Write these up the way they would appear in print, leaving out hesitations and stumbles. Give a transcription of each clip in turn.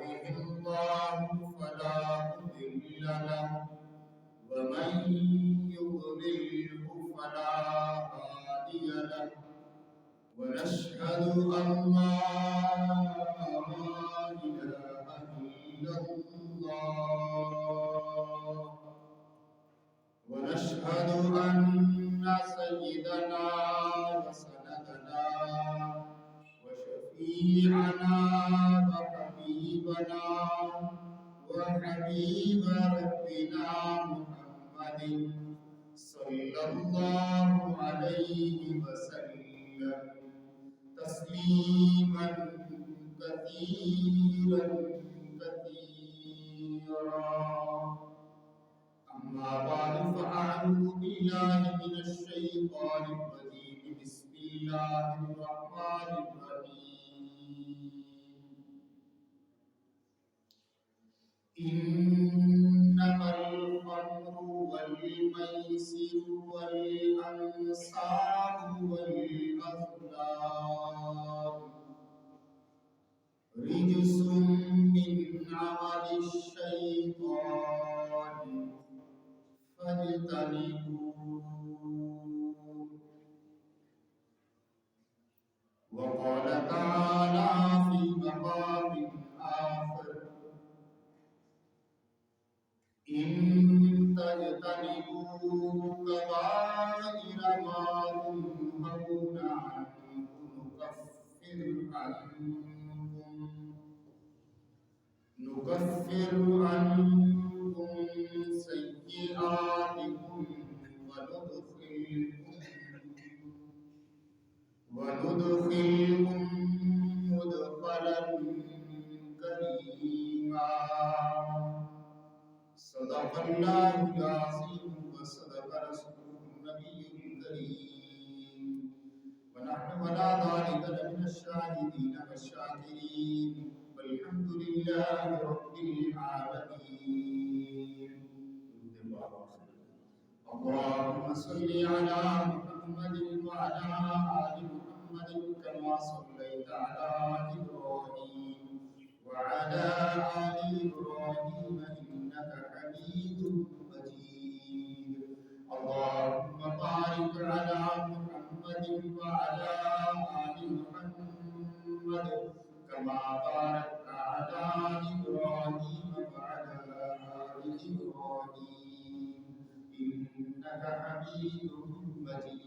يهده الله فلا مضل له ومن يضلله فلا هادي له ونشهد أن لا إله إلا الله ونشهد أن سيدنا وسندنا وشفيعنا وحبيبنا وحبيب ربنا محمد صلى الله عليه وسلم تسليما كثيرا أما بعد فأعوذ بالله من الشيطان الرجيم بسم الله الرحمن الرحيم إنما الخمر والميسر والأنصاب والأزلام رجس من عمل الشيطان فاجتنبوه وقال تعالى في مقام آخر إن تجتنبوا كبائر ما تنهون عنه نكفر عنكم سيئاتكم وندخلكم مدخلا كريما صدق الله العظيم وصدق رسوله النبي الكريم ونحن على ذلك لمن الشاهدين والشاكرين والحمد لله رب العالمين. اللهم صل على محمد وعلى آل محمد كما صليت على إبراهيم وعلى آل إبراهيم إنك حميد مجيد. اللهم بارك على محمد وعلى آل محمد كما باركت على إبراهيم وعلى آل إبراهيم إنك حميد مجيد.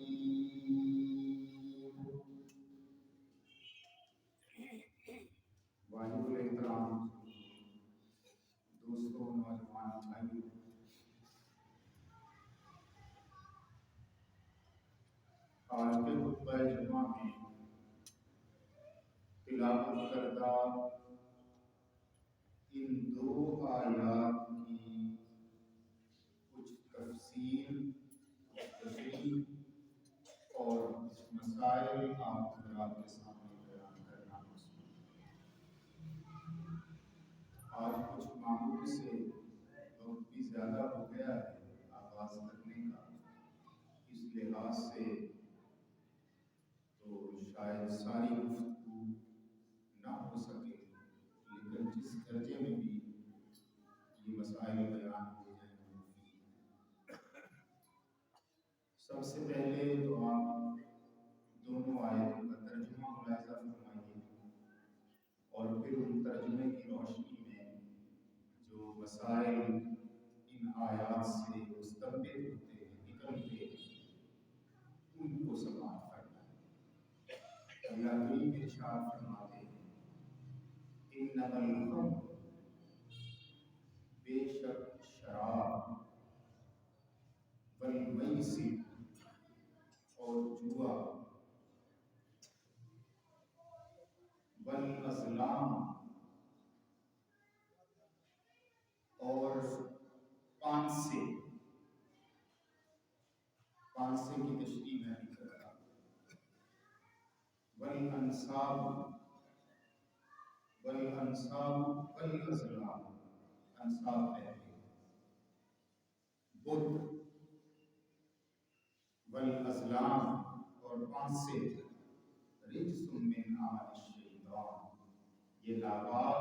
واجب الاحترام دوستوں، نوجوان بھائیوں، آج کے خطبہ جمعہ میں تلاوت کردہ ان دو آیات کی کچھ تفسیر، تشریح اور مسائل آپ حضرات کے سامنے بیان کرنا مسئلہ۔ آج کچھ معمول سے وقت بھی زیادہ ہو گیا ہے آغاز کرنے کا، اس لحاظ سے تو شاید ساری گفتگو نہ ہو سکے، لیکن جس درجے میں بھی یہ مسائل بیان ہو جائیں مفید۔ سب سے پہلے تو آپ دونوں آیتوں کا ترجمہ ملاحظہ فرمائیے اور پھر ان ترجمے کی روشنی میں جو مسائل ان آیات سے مستنبط ہوتے ہیں، نکلتے ہیں، ان کو سماعت کرنا ہے۔ اللہ کریم ارشاد فرماتے ہیں انما الخمر، بے شک شراب، والمیسر اور جوا، والازلام اور پانسے کی تشریح میں نہیں کرتا، والانصاب والازلام، انصاب ہے بت، والازلام اور پانسے، رجس من عمل الشیطان، یہ لاغاب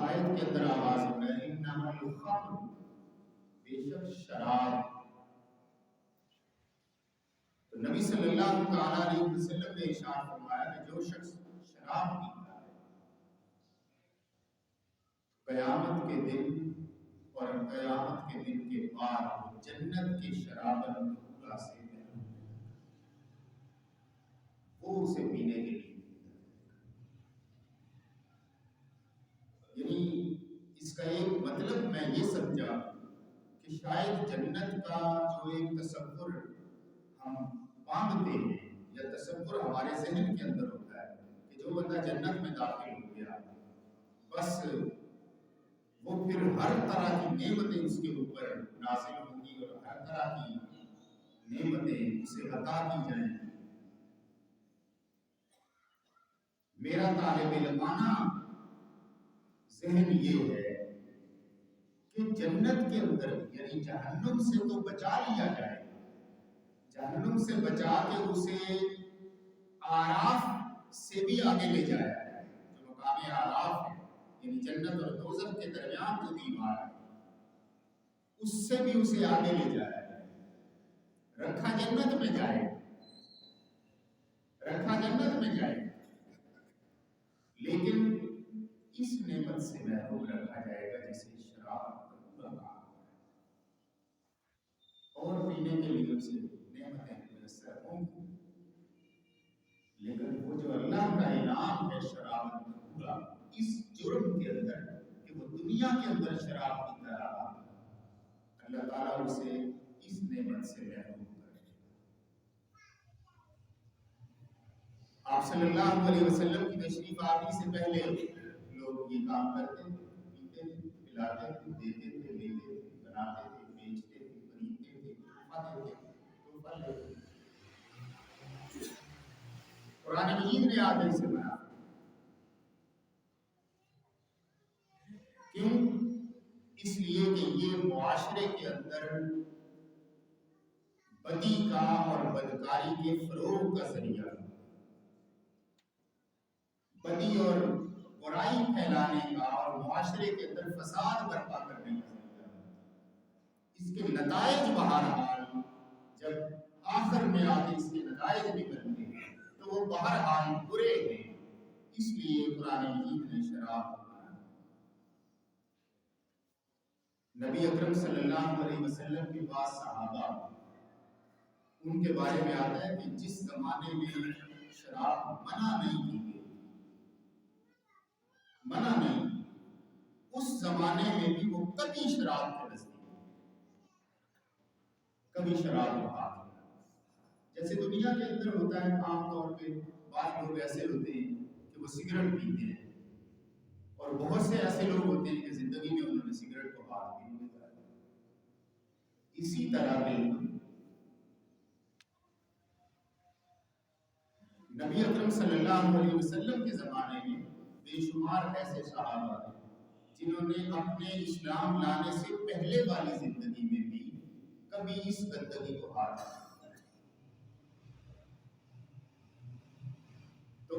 آیت کے اندر آواز ہو رہا ہے انما الخمر، بے شک شراب. تو نبی صلی اللہ تعالی علیہ وسلم نے ارشاد فرمایا کہ جو شخص شراب پیتا ہے قیامت کے دن اور قیامت کے دن کے بعد جنت کے شرابن دھولا سے وہ اسے پینے کے لیے، یعنی اس کا ایک مطلب میں یہ سمجھا کہ شاید جنت کا جو ایک تصور ہم باندھتے ہیں یا تصور ہمارے ذہن کے اندر ہوتا ہے کہ جو بندہ جنت میں داخل ہو گیا بس وہ پھر ہر طرح کی نعمتیں اس کے اوپر نازل ہوں گی اور ہر طرح کی نعمتیں اسے عطا کی جائیں گی. میرا طالب علمانہ ذہن یہ ہے کہ جنت کے اندر یعنی جہنم سے تو بچا لیا جائے، جہنم سے بچا کے اسے آراف سے بھی آگے لے جایا جائے. جو مقام آراف ہے یعنی جنت اور دوزخ کے درمیان جو دیوار ہے اس سے بھی اسے آگے لے جایا جائے. رکھا جنت میں جائے، رکھا جنت میں جائے، لیکن اس نعمت سے محروم رکھا جائے گا جسے شراب کہا اور پینے کے لیے اسے نعمتیں میسر ہوں گی، لیکن وہ جو اللہ کا انعام ہے شراب پورا اس جرم کے اندر کہ وہ دنیا کے اندر شراب پیتا رہا، اللہ تعالیٰ اسے اس نعمت سے محروم کرے. آپ صلی اللہ علیہ وسلم کی تشریف آوری سے پہلے لوگ یہ کام کرتے تھے، پیتے تھے، پلاتے تھے، دیتے تھے، لیتے تھے، بناتے تھے، بیچتے تھے، خریدتے تھے، تحفہ دیتے تھے، تحفہ لیتے تھے. قرآن مجید نے آدمی سے بنا کیوں؟ اس لیے کہ یہ معاشرے کے اندر بدی کا اور بدکاری کے فروغ کا ذریعہ، بدی اور برائی پھیلانے کا اور معاشرے کے اندر فساد برپا کرنے کا ذریعہ. اس کے نتائج بہرحال جب آخر میں آگے اس کے نتائج نکلتے ہیں تو وہ بہرحال برے ہیں. اس لیے قرآن مجید نے شراب بنایا. نبی اکرم صلی اللہ علیہ وسلم کے بعد صحابہ ان کے بارے میں آتا ہے کہ جس زمانے میں شراب منع نہیں کی گئی، منع نہیں، اس زمانے میں بھی وہ کبھی شراب کے نزدیک، کبھی شراب کو ہاتھ. جیسے دنیا کے اندر ہوتا ہے عام طور پہ بعض لوگ ایسے ہوتے ہیں کہ وہ سگریٹ پیتے ہیں اور بہت سے ایسے لوگ ہوتے ہیں کہ زندگی میں انہوں نے سگریٹ کو ہاتھ بھی نہیں لگایا. اسی طرح بالکل نبی اکرم صلی اللہ علیہ وسلم کے زمانے میں بے شمار ایسے صحابہ ہیں جنہوں نے اپنے اسلام لانے سے پہلے والی زندگی میں بھی کبھی اس گندگی کو ہاتھ نہیں لگایا. تو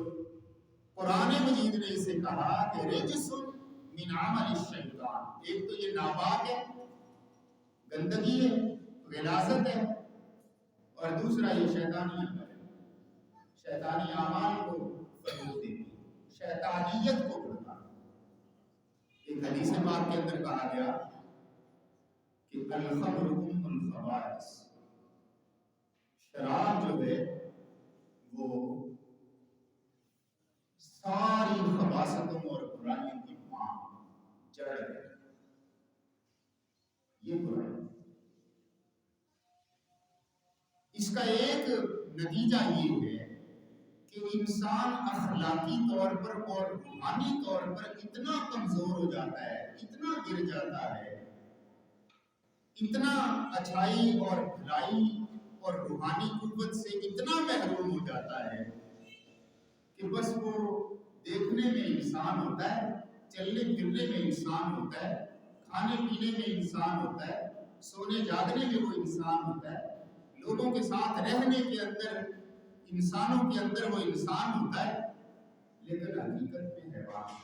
قرآن مجید نے اسے کہا کہ رجس من عمل الشیطان. ایک تو یہ ناپاک ہے، گندگی ہے، غلاظت ہے، اور دوسرا یہ شیطانی عمل ہے، شیطانی اعمال کو فروغ دیتی، شیطانیت کو بڑھاتی. ایک حدیث پاک کے اندر کہا گیا کہ الخمر ام الخبائث، شراب جو ہے وہ ساری خباثتوں اور برائیوں کی ماں، جڑ ہے. یہ برائی، اس کا ایک نتیجہ یہ ہے کہ انسان اخلاقی طور پر اور روحانی طور پر اتنا کمزور ہو جاتا ہے، اتنا گر جاتا ہے، اتنا اچھائی اور بھلائی اور روحانی قوت سے اتنا محروم ہو جاتا ہے کہ بس وہ دیکھنے میں انسان ہوتا ہے، چلنے پھرنے میں انسان ہوتا ہے، کھانے پینے میں انسان ہوتا ہے، سونے جاگنے میں وہ انسان ہوتا ہے، لوگوں کے ساتھ رہنے کے اندر انسانوں کے اندر وہ انسان ہوتا ہے، لیکن حقیقت میں حیوان ہے.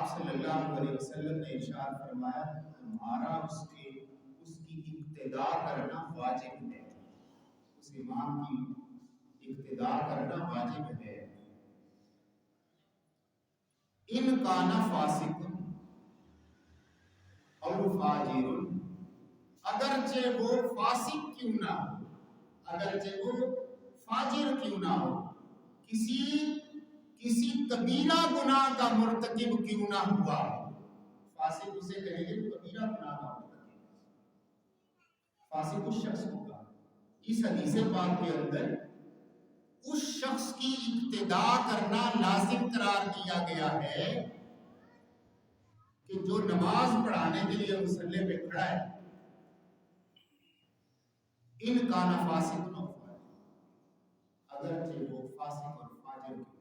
آپ صلی اللہ علیہ وسلم نے ارشاد فرمایا تمہارا اس کی اقتدا کرنا واجب ہے، اس امام کی اقتدا کرنا واجب ہے۔ ان کان فاسق اور فاجر، اگرچہ وہ فاسق کیوں نہ ہو، اگرچہ وہ فاجر کیوں نہ ہو، کسی کبیرہ گناہ کا مرتکب کیوں نہ ہوا، فاسق اسے کہیں گے کبیرہ گناہ کا مرتکب، فاسق اس شخص ہوگا۔ اس حدیث پاک کے اندر اس شخص کی اقتدا کرنا لازم قرار دیا گیا ہے کہ جو نماز پڑھانے کے لیے مصلی پہ کھڑا ہے، ان کان فاسق نہ ہوا، اگرچہ وہ فاسق اور فاجر کی۔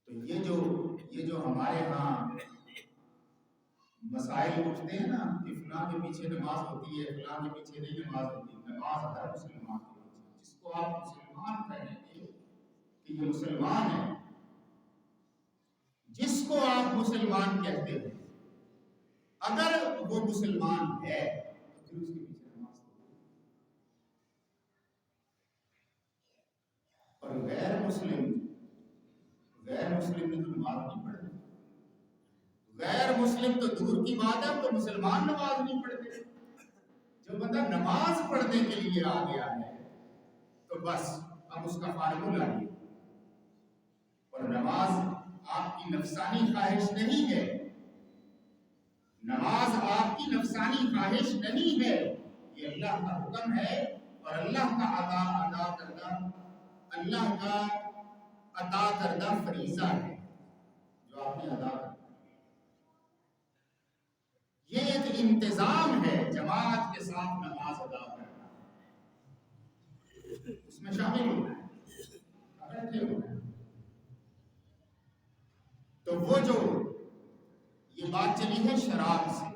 تو یہ جو ہمارے ہاں مسائل اٹھتے ہیں نا کہ فلاں کے پیچھے نماز ہوتی ہے، فلاں کے پیچھے نہیں نماز ہوتی، نماز ہر مسلمان کے پیچھے، جس کو آپ مسلمان کہیں گے کہ یہ مسلمان ہے، جس کو آپ مسلمان کہتے ہیں اگر وہ مسلمان ہے تو پھر اس کے پیچھے نماز ہوتی ہے۔ اور غیر مسلم نے تو نماز نہیں پڑھتی، غیر مسلم تو دور کی بات ہے، تو مسلمان نماز نہیں پڑھتے۔ جو بندہ نماز پڑھنے کے لیے آ گیا ہے تو بس اب اس کا فارمولہ ہے، اور نماز آپ کی نفسانی خواہش نہیں ہے، نماز آپ کی نفسانی خواہش نہیں ہے، یہ اللہ کا حکم ہے اور اللہ کا عطا کردہ فریضہ ہے جو آپ نے ادا کرنا ہے۔ یہ ایک انتظام ہے جماعت کے ساتھ نماز ادا کرنا، اس میں شامل ہونا ہے، اکٹھے ہونا ہے۔ تو وہ جو یہ بات چلی ہے شراب سے،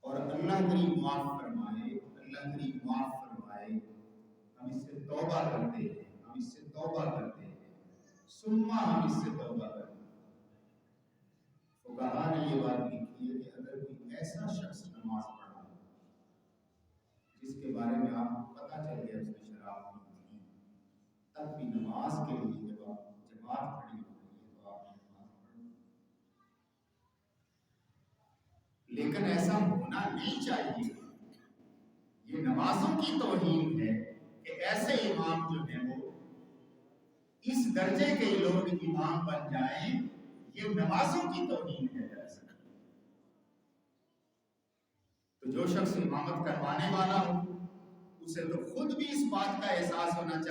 اور اللہ کریم معاف فرمائے، اللہ کریم معاف فرمائے، ہم اس سے توبہ کرتے ہیں، ہم اس سے توبہ کرتے ہیں، ثم ہم اس سے توبہ کرتے ہیں۔ فقہاء نے یہ بات لکھی ہے کہ اگر کوئی ایسا شخص نماز پڑھا جس کے بارے میں آپ کو پتہ چل گیا اس نے شراب پی تھی، تب بھی نماز کے لیے جب آپ جماعت کھڑی ہو رہی ہے تو آپ نے نماز پڑھنی، لیکن ایسا ہونا نہیں چاہیے۔ یہ نمازوں کی توہین ہے کہ ایسے امام جو ہیں وہ اس درجے کے لوگ امام بن جائیں، یہ نمازوں کی توہین ہے۔ تو جو شخص امامت کروانے والا ہو اسے تو خود بھی اس بات کا احساس ہونا چاہیے